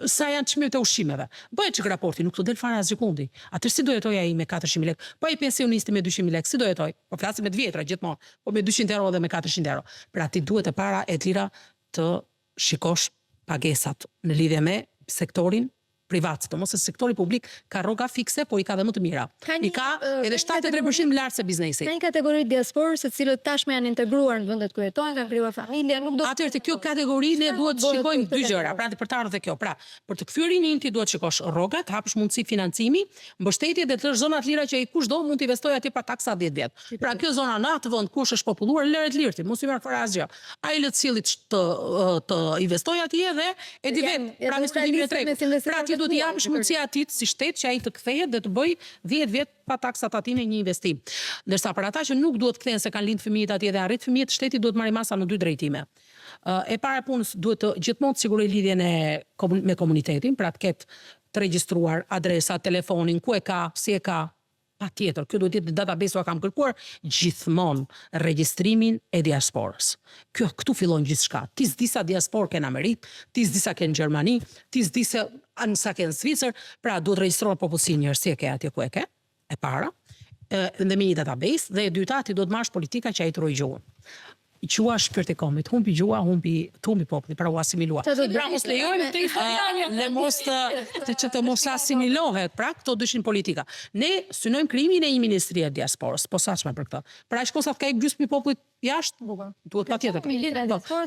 Sa janë çmimet e ushqimeve? Bëhet çik raporti, nuk të del fare as sekundi. Atë si do jetoj ai me 400.000 lekë? Po ai pensionisti me 200.000 lekë, si do jetoj? Po flasim me të vjetra gjithmonë, po me 200 euro dhe me 400 euro. Pra ti duhet e para e lira të shikosh pagesat në lidhje me sektorin privat, domos se sektori publik ka rroga fikse, por i ka dhe më të mira. I ka edhe 73% më lart se biznesi. Ka një kategori diasporës, të cilët tashmë janë integruar në vendet ku jetojnë, kanë krijuar familje, nuk do. Atëherë te kjo kategori ne duhet të shikojmë dy gjëra, pra për të ardhur te kjo. Pra, për të kthyer rinin ti duhet të shikosh rrogat, hapësh mundësi financimi, mbështetje dhe të zonat lira që ai kushdo mund të investojë atje pa taksa 10 vjet. Pra kjo zona në atë vend kush është populluar, lëret lirti, mos i merr fare asgjë. Ai le të cillit të investojë atje dhe e di vet, pra me studimin e tregut. Pra ti do t'i japësh mundësi atit si shtet që ai të kthehet dhe të bëj 10 vjet pa taksa tatime një investim. Ndërsa për ata që nuk duhet kthehen se kanë lind fëmijët atje dhe arrit fëmijët, shteti duhet marrë masa në 2 drejtime. E para punës duhet të gjithmonë të sigurojë lidhjen me komunitetin, pra të ketë të regjistruar adresa, telefonin, ku e ka, si e ka. Patjetër, kjo duhet jetë database-u kam kërkuar gjithmonë regjistrimin e diasporës. Këtu fillon gjithçka. Ti s'di sa diasporë ke në Amerikë, ti s'di sa ke në Gjermani, ti s'di sa ke në Zvicër, pra duhet regjistruar popullsinë njerëz si e ke atje ku e ke, e para, dhe me një database, dhe e dyta ti duhet marrësh politika që ai të ruaj gjuhën. Qua shpirti komit, humbi gjua, humbi populli, pra u asimilua. Pra mos lejojmë të dhe mos të mos asimilohet, pra këto dyshin politika. Ne synojmë krijimin e një ministrie e diasporës, posaçme për këtë. Pra shkosat ka gjysmë popullit jashtë, duhet patjetër.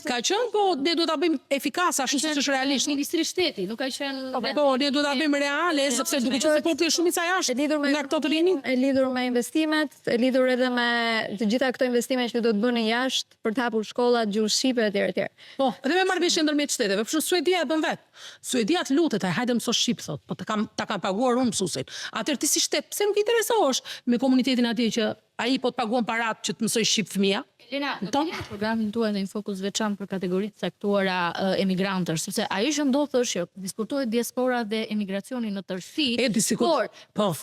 Ka qenë, po ne duhet ta bëjmë efikase, ashtu siç është realisht. Ministri i Shtetit, nuk ka qenë. Po ne duhet ta bëjmë reale, sepse duke qenë se populli shumica jashtë nga këto të rinj. E lidhur me investimet, e lidhur edhe me të gjitha këto investime që do të bëhen jashtë për të hapur shkollat, gjuhë shqipe etj. Po, dhe me marrëveshje ndërmjet shteteve. Për shembull Suedia e bën vet. Suedia të lutet, hajde mëso shqip thot, po ta kam paguar unë mësuesin. Atëherë ti si shtet, pse nuk i interesohesh me komunitetin atje që ai po të paguon parat që të mësoj shqip fëmia? Elena, programin tuaj në një fokus veçantë për kategoritë caktuara emigrantësh, sepse ajo që ndodh është që diskutohet diaspora dhe emigracioni në tërësi, por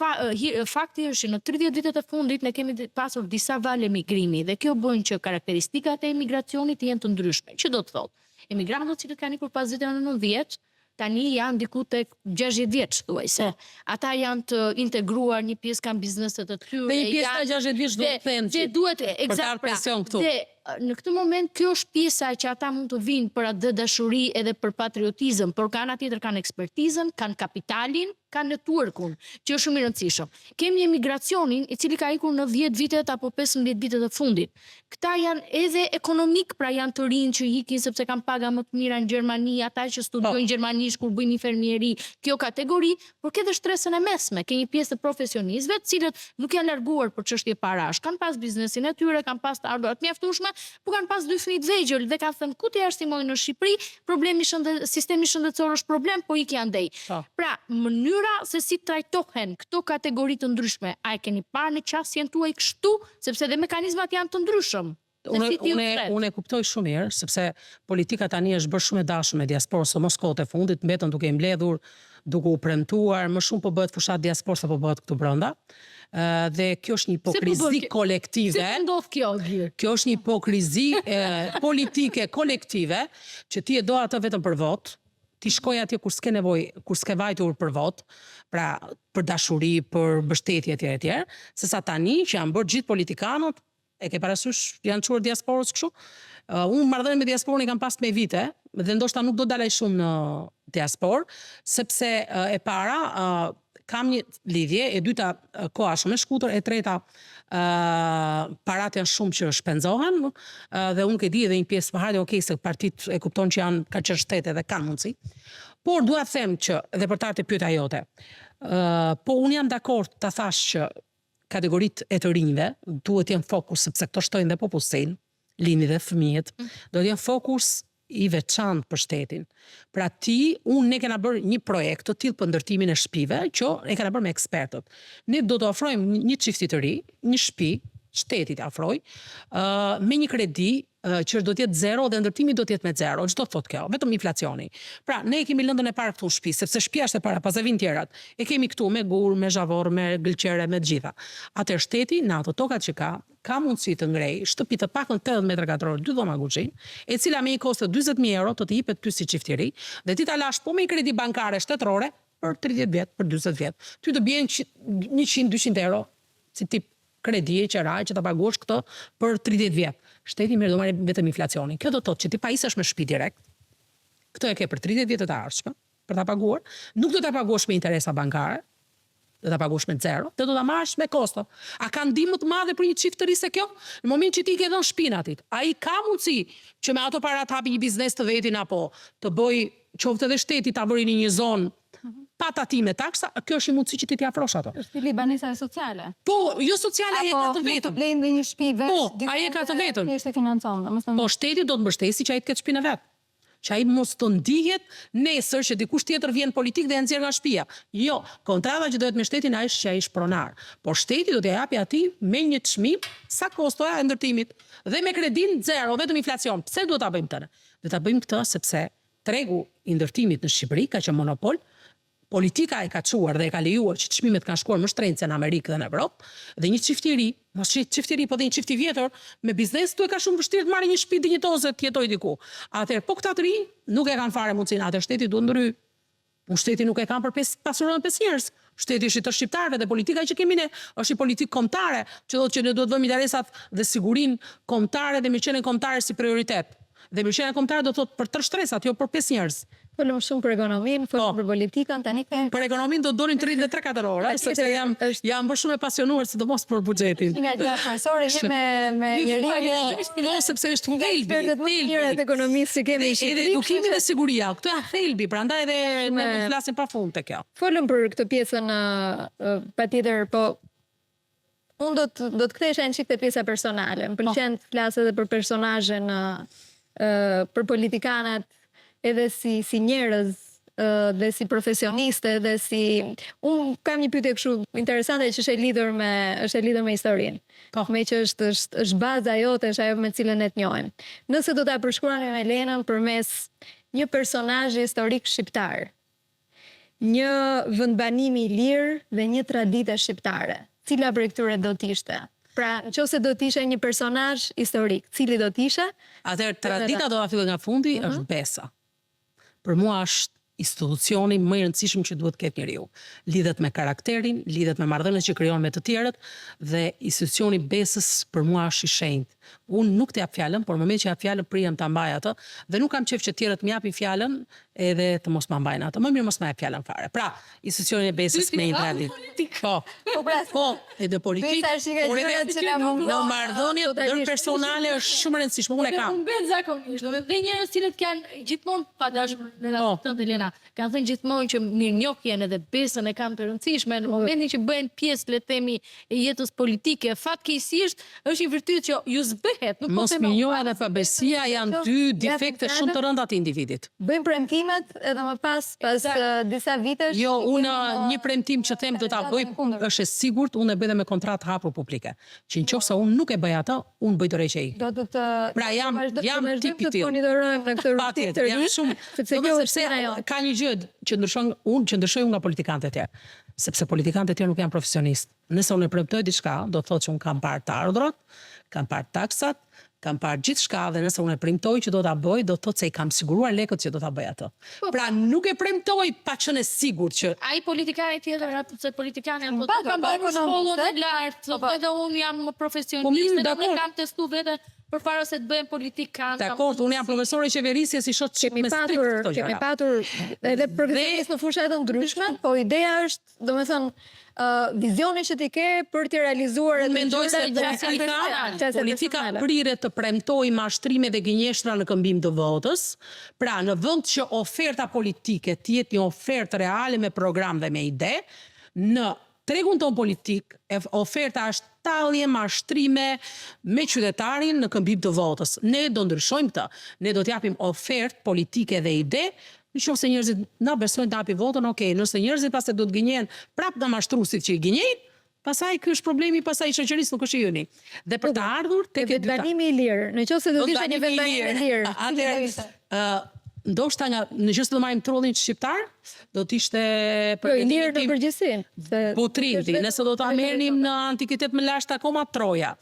fakti është që në 30 vitet e fundit ne kemi pasur disa valë emigrimi dhe kjo bën që karakteristikat e emigracionit të jenë të ndryshme. Që do të thotë? Emigrantët që kanë ikur pas viteve 90, tani janë diku tek 60 vjeç thuajse. Ata janë të integruar, një pjesë kanë bizneset të tyre. Dhe një pjesë ka 60 vjeç do të thënë. Dhe duhet eksakt pra. Dhe në këtë moment kjo është pjesa që ata mund të vinë për atë dashuri edhe për patriotizëm, por kanë atjetër kanë ekspertizën, kanë kapitalin, kanë networkun, që është shumë i rëndësishëm. Kemi emigracionin i cili ka ikur në 10 vitet apo 15 vitet e fundit. Këta janë edhe ekonomik, pra janë të rinj që ikin sepse kanë paga më të mira në Gjermani, ata që studiojnë gjermanisht kur bëjnë infermieri, kjo kategori, por ke dhe shtresën e mesme, ke një pjesë të profesionistëve, të cilët nuk janë larguar për çështje parash, kanë pas biznesin e tyre, kanë pas të ardhurat mjaftueshme, por kanë pas 2 fëmijë të vegjël dhe kanë thënë ku të arsimojnë në Shqipëri, problemi sistemi shëndetësor është problem, po ik janë ndej. Pra, mënyra se si trajtohen këto kategori të ndryshme, a e keni parë në qasjen tuaj kështu, sepse dhe mekanizmat janë të ndryshëm. Unë e kuptoj shumë mirë, sepse politika tani është bërë shumë e dashur me diasporën, së mos kohët e fundit, mbetën duke i mbledhur, duke u premtuar, më shumë po bëhet fushat diasporës apo bëhet këtu brenda. Dhe kjo është një hipokrizi kolektive. Se ndodh kjo, Gjir? Kjo është një hipokrizi politike kolektive, që ti e do atë vetëm për votë, ti shkoj atje kur s'ke nevojë, kur s'ke vajtur për votë, pra për dashuri, për mbështetje etj. Sesa tani që janë bërë gjithë politikanët, e ke parasysh janë çuar diasporës kështu. Unë marrëdhënie me diasporën i kam pas me vite, dhe ndoshta nuk do dalej shumë në diasporë, sepse e para kam një lidhje, e dyta koha shumë e shkurtër, e treta parat janë shumë që shpenzohen, dhe unë ke di edhe një pjesë më hajde, se partit e kupton që janë ka qenë shtete dhe kanë mundësi. Por dua të them që edhe për ta të pyetja jote. Po unë jam dakord ta thash që kategoritë e të rinjve duhet jenë fokus, sepse këto shtojnë dhe popullsinë, lindjet dhe fëmijët, do të jenë fokus i veçantë për shtetin. Pra ne kena bërë një projekt të tillë për ndërtimin e shtëpive, që e kena bërë me ekspertët. Ne do të ofrojmë një çifti të ri, një shtëpi, shteti të afroj, me një kredi që do të jetë zero dhe ndërtimi do të jetë me zero. Çdo thot kjo, vetëm inflacioni. Pra, ne kemi lëndën e parë këtu në shtëpi, sepse shtëpia është e para, pas e vijnë tjerat. E kemi këtu me gur, me zhavor, me gëlqere, me të gjitha. Atëherë shteti në ato tokat që ka mundësi të ngrej shtëpi të pakën 80 metra katror, 2 dhoma kuzhinë, e cila me një kosto 40.000 euro të jepet ty si çiftëri, dhe ti ta lash po me një kredi bankare shtetërore për 30 vjet, për 40 vjet. Ty të bien 100-200 euro si tip kredi që ta paguash këtë për 30 vjet. Shteti merr do marrë vetëm inflacionin. Kjo do të thotë që ti pajisesh me shtëpi direkt. Këtë e ke për 30 vjet të ardhshme për ta paguar, nuk do ta paguash me interesa bankare, do ta paguash me zero, dhe do ta marrësh me kosto. A ka ndihmë të madhe për një çift të ri se kjo? Në moment që ti ke dhënë shtëpinë atit, ai ka mundësi që me ato para të hapi një biznes të vetin apo të bëj qoftë edhe shteti ta bëri në një zonë pa tatime taksa, kjo është një mundësi që ti t'i afrosh ato. Është stili banesa sociale. Po, jo sociale, ai e ka të vetëm. Apo blejnë dhe një shtëpi vetë. Po, ai e ka të vetëm. Po, shteti do të mbështesi që ai të ketë shtëpinë vet. që ai mos të ndihet nesër që dikush tjetër vjen politik dhe e nxjerr nga shtëpia. Jo, kontrata që dohet me shtetin ai është që ai është pronar. Por shteti do t'i japi atij me një çmim sa kostoja e ndërtimit dhe me kredin zero, vetëm inflacion. Pse duhet ta bëjmë këtë? Do ta bëjmë këtë sepse tregu i ndërtimit në Shqipëri ka qenë monopol. Politika e ka çuar dhe e ka lejuar që çmimet kanë shkuar më shtrenjtë në Amerikë dhe në Evropë, dhe një çiftëri, mos çiftëri, po dhe një çift i vjetër me biznes tu e ka shumë vështirë të marrë një shtëpi dinjitoze të jetojë diku. Atëherë po këta të rinj nuk e kanë fare mundsinë, atë shteti duhet ndry. Shteti nuk e kanë për pasuron 5 njerëz. Shteti është i të shqiptarëve dhe politika që kemi ne është i politikë kombëtare, që thotë që ne duhet vëmë interesat dhe sigurinë kombëtare dhe mirëqenien kombëtare si prioritet. Dhe mirëqenia kombëtare do thotë për 3 shtresat, jo për 5 njerëz. Folëm shumë për ekonominë, folëm për politikën, tani për ekonominë do të donin të rrinë 3-4 orë, sepse jam bërë shumë e pasionuar sidomos për buxhetin. Nga profesore me njëri sepse është thelbi të ekonomisë që kemi në Shqipëri. Edukimi dhe siguria, këto janë thelbi, prandaj edhe ne flasim pafund te kjo. Folëm për këtë pjesën patjetër, po unë do të kthesha në çifte pjesa personale. Më pëlqen të flas edhe për personazhen, për politikanët, edhe si njerëz dhe si profesioniste dhe si unë kam një pyetje kështu interesante që është e lidhur me historinë. Me që është baza jote, është ajo me cilën ne të njohim. Nëse do ta përshkruani me Elenën përmes një personazh historik shqiptar, një vendbanimi i lirë dhe një traditë shqiptare, cila prej këtyre do të ishte? Pra, nëse do të ishe një personazh historik, cili do të ishe? Atëherë tradita do ta filloj nga fundi, është besa. Për mua është institucioni më i rëndësishëm që duhet të ketë njeriu. Lidhet me karakterin, lidhet me marrëdhëniet që krijon me të tjerët dhe institucioni besës për mua është i shenjtë. Unë nuk të jap fjalën, por në moment që jap fjalën prijem ta mbaj atë dhe nuk kam qejf që tjerët më japin fjalën edhe të mos ma mbajnë atë. Më mirë mos ma jap fjalën fare. Pra, institucioni i besës me një traditë. Po, edhe politikë. Në marrëdhëniet ndërpersonale është shumë e rëndësishme. Unë e kam. Humbet zakonisht. Dhe njerëz që kanë gjithmonë pa dashur në rastin Elena, kanë thënë gjithmonë që mirënjohjen edhe besën e kanë të rëndësishme në momentin që bëhen pjesë, le të themi, e jetës politike. Fatkeqësisht është një virtyt që ju zbehet, nuk po them. Mosmirëjoja dhe pabesia janë dy defekte shumë të rënda të individit. Bëjmë premtimet edhe më pas disa vitesh. Jo, unë një premtim që them do ta bëj është e sigurt, unë e bëj me kontratë hapur publike. Që nëse unë nuk e bëj atë, unë bëj dorëçi. Pra jam tip i tillë. Monitorojmë në këtë rrugë të ri. Sepse ka një gjë që ndryshoj unë nga politikanët e tjerë. Sepse politikanët e tjerë nuk janë profesionistë. Nëse unë e premtoj diçka, do të thotë që unë kam parë të ardhurat, kam parë taksat, kam parë gjithçka dhe nëse unë e premtoj që do ta bëj, do të thotë se i kam siguruar lekët që do ta bëj atë. Pra nuk e premtoj pa qenë e sigurt që ai politikanë tjetër apo se politikanë janë po kam bërë shkollën e lartë, edhe unë jam profesionist dhe nuk kam testuar veten përpara se të bëhem politikan. Dakor, unë jam profesore qeverisje si shoh çik me strikt. Kemi patur edhe profesionistë në fusha të ndryshme, po ideja është, domethënë, vizioni që ti ke për të realizuar edhe mendoj se politika priret të premtoj mashtrime dhe gënjeshtra në këmbim të votës. Pra, në vend që oferta politike të jetë një ofertë reale me program dhe me ide, në tregun ton politik, oferta është tallje, mashtrime me qytetarin në këmbim të votës. Ne do ndryshojmë këtë. Ne do t'japim ofertë politike dhe ide. Nëse njerëzit na besojnë të japin votën, okay, nëse njerëzit pastaj do të gënjejnë prapë nga mashtruesit që i gënjejnë, pastaj ky është problemi pastaj i shoqërisë, nuk është i yni. Dhe për të ardhur tek vendbanimi i lirë, nëse do të ishte një vendbanim i lirë, atëherë ndoshta nëse do marrim trollin shqiptar, do të ishte për i lirë në përgjithësi. Po Trindi, nëse do ta merrnim në antikitet më lashtë akoma Troja.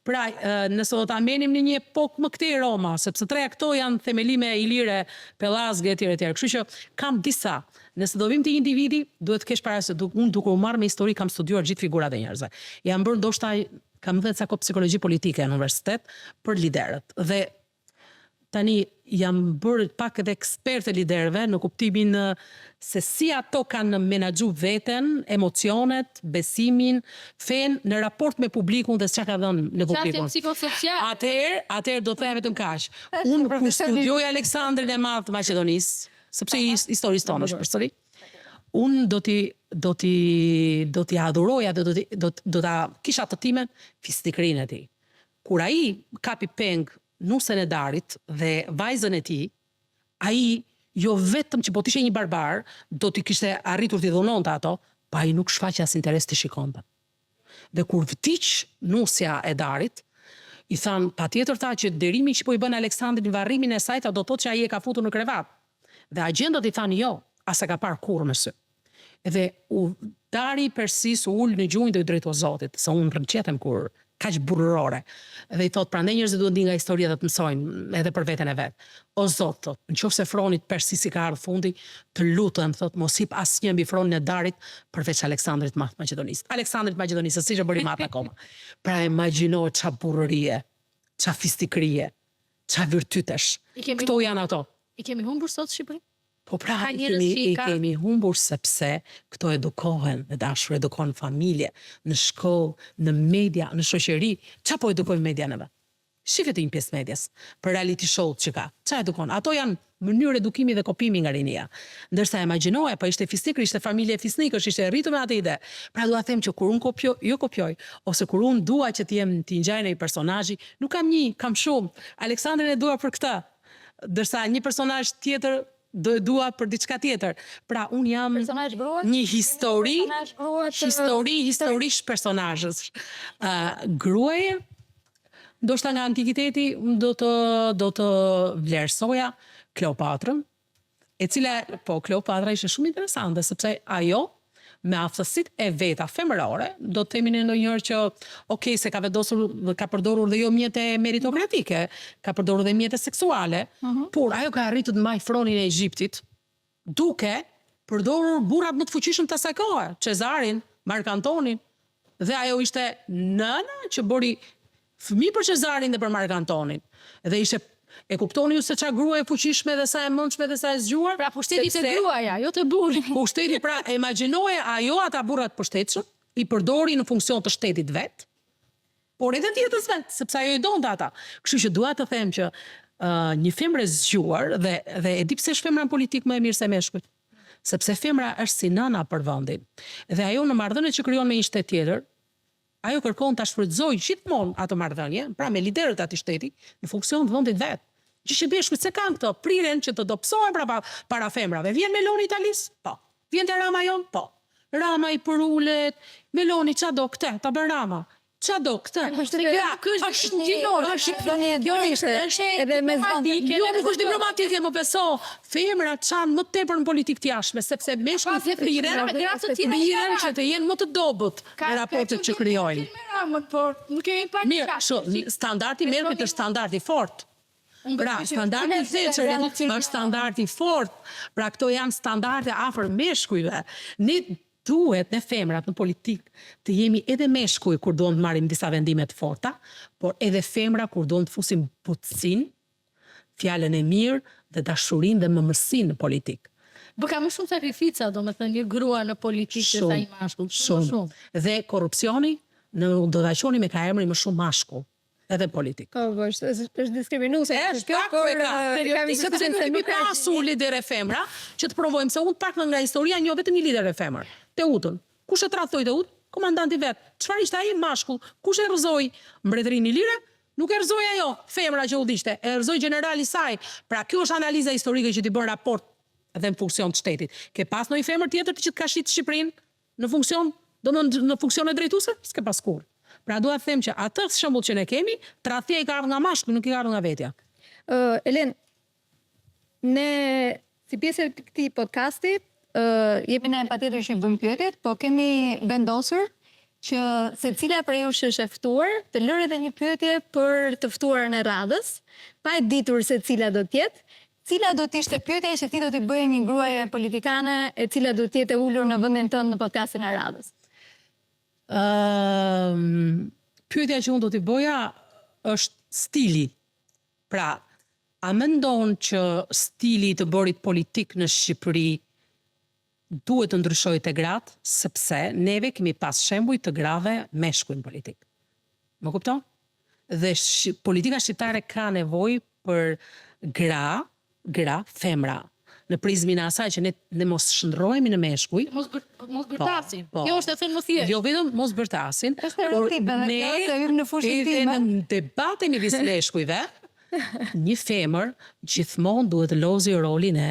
Pra, nëse do ta merrnim në një epokë më këtej Roma, sepse treja këto janë themelime ilire, pellazge etj etj. Kështu që kam disa. Nëse do vim te individi, duhet të kesh parasysh se unë duke u marrë me histori kam studiuar gjithë figurat e njerëzve. Jam bërë ndoshta kam dhënë ca psikologji politike në universitet për liderët. Dhe tani jam bërë pak edhe ekspert e liderëve në kuptimin se si ato kanë menaxhu veten, emocionet, besimin, fen në raport me publikun dhe çka ka dhënë në publikun. Atëherë do të them vetëm kaq. Unë kur studioj Aleksandrin e Madh të Maqedonisë, sepse historisë tonë është përsëri, unë do t'i adhuroja dhe do ta kisha të timen fistikrinë e tij. Kur ai kapi peng nusën e Darit dhe vajzën e tij, ai jo vetëm që po t'ishe një barbar, do t'i kishte arritur t'i dhunonte ato, pa ai nuk shfaqe as interes të shikonte. Dhe kur vdiq nusja e Darit, i than patjetër tha që derimin që po i bën Aleksandrin varrimin e saj, do thotë që ai e ka futur në krevat. Dhe agjentët i thanë jo, as e ka parë kurrë në sy. Edhe Dari Persis u ul në gjunjë dhe i drejtua Zotit, se unë rënqetem kur kaq burrore. Dhe i thot, prandaj njerëzit duhet di nga historia dhe të mësojnë edhe për veten e vet. O Zot, thot, nëse Fronit Persis i ka ardhur fundi, të lutem, thot, mos hip asnjë mbi Fronin e Darit përveç Aleksandrit Madh Maqedonisë. Aleksandrit Maqedonisë s'ishte bëri mat akoma. Pra imagjino ç'a burrërie, ç'a fistikërie, ç'a virtytesh. Këto janë ato. I kemi humbur sot Shqipërinë? Po pra, i kemi humbur sepse këto edukohen, në dashur edukohen familje, në shkollë, në media, në shoqëri. Qa po edukojnë media nëve? Shifet e një pjesë medjas, për reality show që ka. Qa edukon? Ato janë mënyrë edukimi dhe kopimi nga rinia. Ndërsa imagjinoja, pa ishte fisnikër, ishte familje fisnikësh, ishte rritu me atë ide. Pra dua them që kur unë kopjoj, ose kur unë dua që t'i ngjaj në një personazhi, nuk kam një, kam shumë. Aleksandrin e dua për këtë. Ndërsa një personazh tjetër dua për diçka tjetër. Pra, unë jam një historish personazhës. Gruaje, ndoshta nga antikiteti, do të vlerësoja Kleopatrën, e cila, Kleopatra ishte shumë interesante, sepse ajo, me aftësitë e veta femërore, do të themi në ndonjëherë që, se ka vendosur dhe ka përdorur dhe jo mjete meritokratike, ka përdorur dhe mjete seksuale, por ajo ka arritur të mbajë Fronin e Egjiptit, duke përdorur burrat më të fuqishëm të asaj kohe, Cezarin, Mark Antonin, dhe ajo ishte nëna që bëri fëmijë për Cezarin dhe për Mark Antonin. Dhe ishte e kuptoni ju se qa grua e fuqishme dhe sa e mëndshme dhe sa e zgjuar? Pra pushteti të gruaja, jo të burri. Pushteti, pra imagjinoje ajo ata burrat pushtetshëm, i përdori në funksion të shtetit vet, por edhe tjetës vet, sepse ajo i donte ata. Kështu që dua të them që një femër e zgjuar dhe e di pse është femra në politikë më e mirë se meshkujt. Sepse femra është si nëna për vendin. Dhe ajo në marrëdhënie që krijon me një shtet tjetër, ajo kërkon ta shfrytëzojë gjithmonë ato marrëdhënie, pra me liderët e atij shteti, në funksion të vendit vet. Gjyshe beshkujt se kanë këto prirën që të dobësohen para femrave. Vjen Meloni Italis? Po. Vjen te Rama jon? Po. Rama i përulet, Meloni qa do këte, ta bën Rama. Qa do këte? Është edhe me zëndë. Jo, nuk është diplomatike, më beso. Femra qanë më tepër në politikë t'jashme, sepse meshkujt prirën që të jenë më të dobët në raportet që krijojnë. Mirë, standardi Merkut është standardi fort. Pra, standardi Thatcherit është standardi fort. Pra, këto janë standarde afër meshkujve. Ne duhet në femrat në politikë të jemi edhe meshkuj kur duhet të marrim disa vendime të forta, por edhe femra kur duhet të fusim butësinë, fjalën e mirë dhe dashurinë dhe mëmërsinë në politikë. Ka më shumë sakrifica, do me thënë, një grua në politikë se sa i mashkull. Shumë. Dhe korrupsioni do ta qoni me ka emrin më shumë mashkull. Edhe politikë. Po, është diskriminuese. Sepse nuk kemi pasur lidere femra që të provojmë, se unë pak nga historia njoh vetëm një lider e femër, Teutën. Kush e tradhtoi Teut? Komandanti vet. Çfarë ishte ai? Mashkull. Kush e rrëzoi mbretërinë Ilire? Nuk e rrëzoi ajo, femra që u dishte, e rrëzoi generali i saj. Pra kjo është analiza historike që t'i bën raport edhe në funksion të shtetit. Ke pas ndonjë femër tjetër që ka shit Shqipërinë në funksion, në funksione drejtuese? S'ke pas kurrë. Pra dua të them që atë shembull që ne kemi, tradhtia i ka ardhur nga mashkulli, nuk i ka ardhur nga vetja. Elen, ne si pjesë e këtij podcasti, jemi në patjetër që bëjmë pyetjet, po kemi vendosur që secila prej jush është e ftuar, të lërë edhe një pyetje për të ftuarën e radhës, pa e ditur se cila do të jetë. Cila do të ishte pyetja që ti do t'i bëje një gruaje politikane e cila do të jetë e ulur në vendin tënd në podcastin e radhës? Pyetja që unë do t'i bëja është stili. Pra, a mendon që stili të bërit politik në Shqipëri duhet të ndryshojë te gratë, sepse neve kemi pas shembuj të grave meshkuj në politikë. Më kupton? Dhe politika shqiptare ka nevojë për gra, femra, në prizmin e asaj që ne mos shndrohemi në meshkuj. Mos bërtasin. Kjo është e thënë më thjesht. Jo vetëm mos bërtasin, por në fushën time. në debate midis meshkujve, një femër gjithmonë duhet të lozi rolin e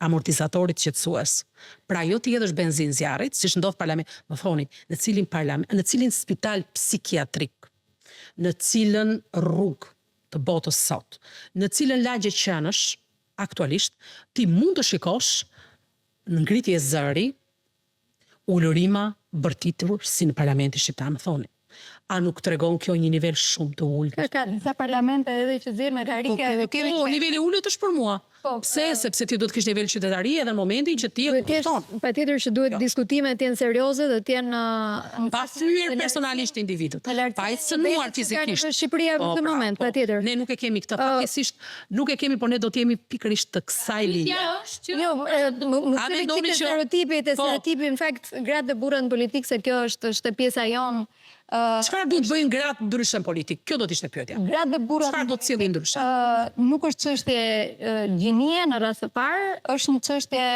amortizatorit qetësues. Pra jo të jedhësh benzin zjarrit, siç ndodh parlament, më thoni, në cilin spital psikiatrik, në cilën rrugë të botës sot, në cilën lagje qenësh aktualisht, ti mund të shikosh në ngritje zëri ulërima bërtitur si në parlamentin shqiptar, më thoni. A nuk tregon kjo një nivel shumë të ulët? Ka disa parlamente edhe që zirë me karike. Niveli ulët është për mua. Pse? Sepse ti do të kish nivel qytetari edhe në momentin që ti e kupton. Patjetër që duhet diskutimet të jenë serioze dhe të jenë pa thyer personalisht individët. Pa i cënuar fizikisht. Në Shqipëria në këtë moment, patjetër. Ne nuk e kemi këtë, fatkesisht nuk e kemi, por ne do të jemi pikërisht të kësaj linje. Jo, nuk kemi të stereotipi, në fakt, gratë dhe burrat në politikë, se kjo është pjesa jonë. Çfarë duhet bëjnë gratë ndryshe në politikë? Kjo do të ishte pyetja. Gratë dhe burrat. Çfarë do të sillin ndryshe? Nuk është çështje gjinie në rast të parë, është një çështje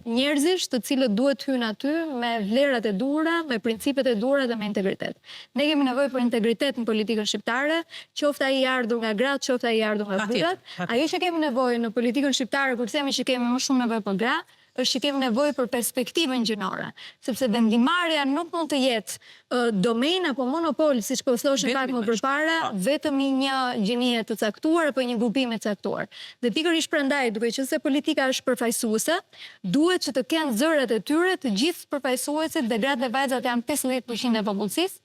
njerëzish të cilët duhet hyjnë aty me vlerat e duhura, me principet e duhura dhe me integritet. Ne kemi nevojë për integritet në politikën shqiptare, qoftë ai i ardhur nga gratë, qoftë ai i ardhur nga burrat. Ajo që kemi nevojë në politikën shqiptare, kur themi që kemi më shumë nevojë për gra, është që kemi nevojë për perspektivën gjinore, sepse vendimarrja nuk mund të jetë domen apo monopol, siç po thoshim pak më përpara, vetëm një gjinie të caktuar apo një grupim i caktuar. Dhe pikërisht prandaj, duke qenë se politika është përfaqësuese, duhet që të kenë zërat e tyre të gjithë përfaqësuesit dhe gratë dhe vajzat janë 15% e popullsisë.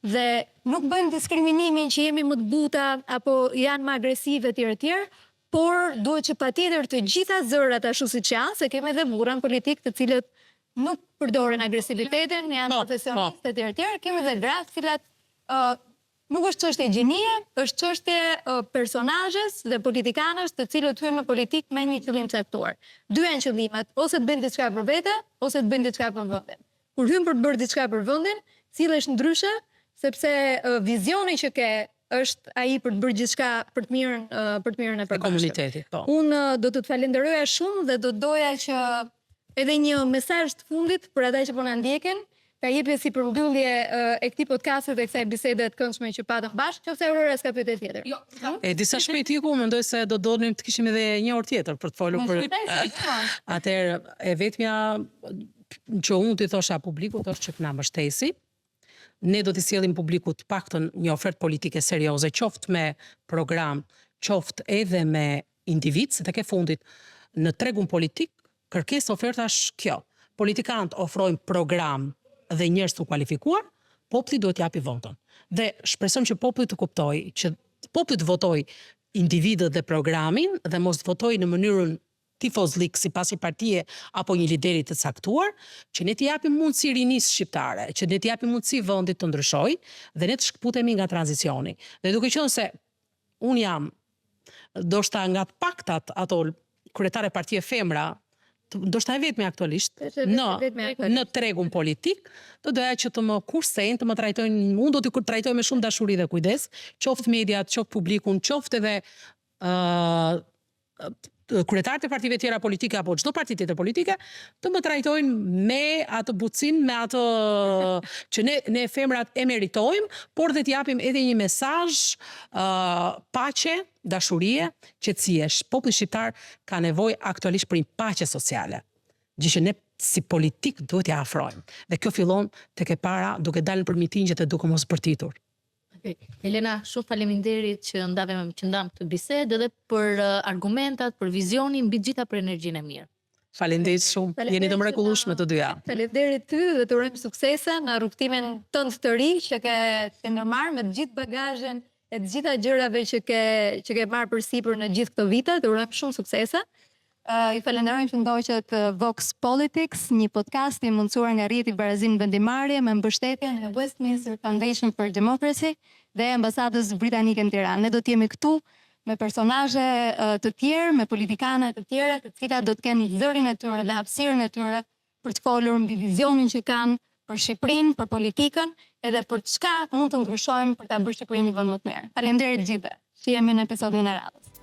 Dhe nuk bëjnë diskriminimin që jemi më të buta apo janë më agresive etj. Por duhet që patjetër të gjitha zërat ashtu siç janë, se kemi edhe burra në politikë të cilët nuk përdoren agresivitetin, janë profesionistë etj. Kemi edhe gra të cilat nuk është çështje gjinie, është çështje personazhesh dhe politikanësh të cilët hyjnë në politikë me një qëllim caktuar. Dy janë qëllimet, ose të bëjnë diçka për vete, ose të bëjnë diçka për vendin. Kur hyn për të bërë diçka për vendin, sillesh ndryshe, sepse vizioni që ke është ai për të bërë gjithçka për të mirën e komunitetit. Unë do të të falenderoja shumë dhe do të doja që edhe një mesazh të fundit për ata që po na ndjekin, ta jepja si përmbyllje e këtij podcasti dhe kësaj bisede të këndshme që patëm bashkë, nëse Aurora s'ka pyetje tjetër. Disa shpejt iku, mendoj se do donim të kishim edhe një orë tjetër për të folur për. Atëherë e vetmja që unë t'i thosha publikut është që të na mbështesi. Ne do t'i sjellim publikut paktën një ofertë politike serioze, qoftë me program, qoftë edhe me individ, se tek e fundit në tregun politik, kërkesë oferta është kjo. Politikanët ofrojnë program dhe njerëz të kualifikuar, populli duhet t'japi votën. Dhe shpresojmë që populli të kuptojë që populli të votojë individët dhe programin dhe mos të votojë në mënyrën tifozlik si pasi partije apo një lideri të caktuar, që ne t'i japim mundësi rinisë shqiptare, që ne t'i japim mundësi vendit të ndryshojë dhe ne të shkputemi nga tranzicioni. Dhe duke qenë se unë jam ndoshta nga paktat ato kryetare partie femra, ndoshta e vetme aktualisht në tregun politik, do doja që të më kursejnë, të më trajtojnë, unë do t'i trajtoj me shumë dashuri dhe kujdes, qoftë mediat, qoftë publikun, qoftë edhe kryetarët e partive tjera politike apo çdo parti tjetër politike të më trajtojnë me atë butësinë, me atë që ne femrat e meritojmë, por dhe t'japim edhe një mesazh paqe, dashurie, qetësie. Populli shqiptar ka nevojë aktualisht për një paqe sociale. Gjë që ne si politik duhet ja afrojmë. Dhe kjo fillon tek e para duke dalë për mitingjet e duke mos bërtitur. Elena, shumë faleminderit që ndam këtë bisedë edhe për argumentat, për vizionin, mbi gjitha për energjinë e mirë. Faleminderit shumë. Jeni të mrekullueshme të dyja. Faleminderit ty dhe të urojmë suksese në rrugtimin tënd të ri që ke ndërmarrë me të gjithë bagazhin e të gjitha gjërave që ke marrë përsipër në gjithë këto vite. Të urojmë shumë suksese. I falenderojmë që ndoqët Vox Politics, një podcast i mundësuar nga Rrjeti Barazim Vendimarrje me mbështetjen e Westminster Foundation for Democracy dhe ambasadës britanike në Tiranë. Ne do të jemi këtu me personazhe të tjerë, me politikanë të tjera, të cilat do të kenë zërin e tyre dhe hapësirën e tyre për të folur mbi vizionin që kanë për Shqipërinë, për politikën, edhe për çka mund të ndryshojmë për ta bërë Shqipërinë një vend më të mirë. Faleminderit gjithëve që jemi në episodin e radhës.